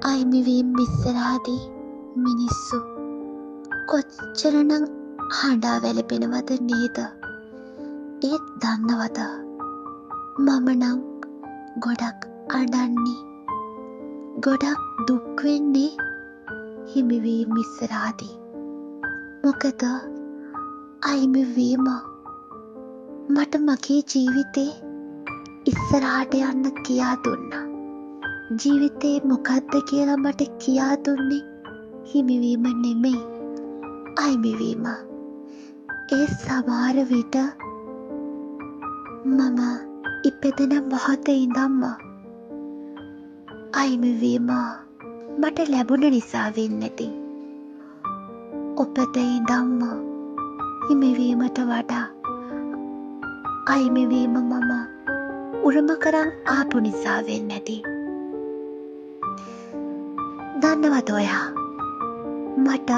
අයිමිවීම් ඉස්සරහදී මිනිස්සු කොච්චරනම් හඬා වැළපෙනවද නේද? ඒත් දන්නවද මම නම් ගොඩක් අඬන්නේ, ගොඩක් දුක් වෙන්නේ හිමිවීම් ඉස්සරහදී. මොකද අයිමිවීම මට මගේ ජීවිතේ ඉස්සරහට යන්න කියා දුන්නා. ජීවිතේ මොකද්ද කියලා මට කියා දුන්නේ හිමිවීම නෙමෙයි, අයිමිවීම. ඒ සමහර විට මම ඉපදෙන මොහොතේ ඉඳන්ම අයිමිවීම මට ලැබුණ නිසා වෙන්නේති. උපතේ ඉඳන්ම හිමිවීමට වඩා අයිමිවීම මම උරුම කරන් ආපු නිසා වෙන්නේති. දන්නවද ඔයා, මට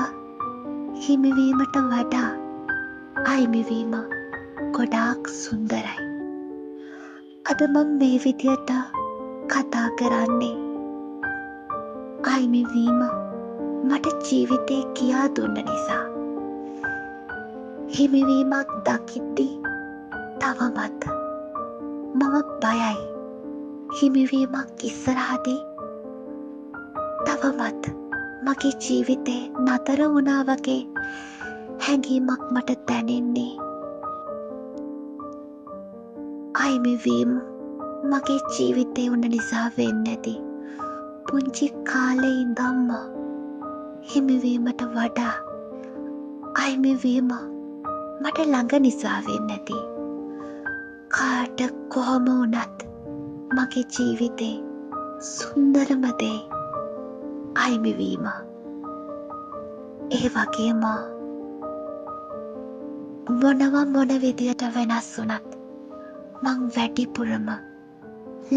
හිමිවීමට වඩා අයිමිවීම ගොඩාක් සුන්දරයි. අද මම මේ විදියට කතා කරන්නේ අයිමිවීම මට ජීවිතේ කියා දුන්න නිසා. හිමිවීමක් දකිද්දී තවමත් මම බයයි. හිමිවීමක් ඉස්සරහදී තවමත් මගේ ජීවිතේ නතර වුණා වගේ හැඟීමක් මට දැනෙන්නේ. අයිමිවීම මගේ ජීවිතේ වුණ නිසා වෙන්නේති. පුංචි කාලේ ඉඳන්ම හිමිවීමට වඩා අයිමිවීම මට ළඟ නිසා වෙන්නේති. කාට කොහොම වුණත් මගේ ජීවිතේ සුන්දරම දේ අයිමිවීම. ඒ වගේම මොන විදියට වෙනස් වුණත් මං වැඩිපුරම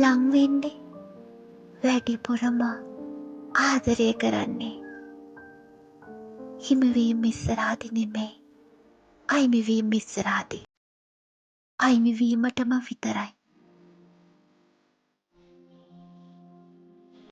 ලං වෙන්නේ, වැඩිපුරම ආදරය කරන්නේ හිමිවීම් ඉස්සරහදී නෙමෙයි, අයිමිවීම් ඉස්සරහදී. අයිමිවීමටම විතරයි.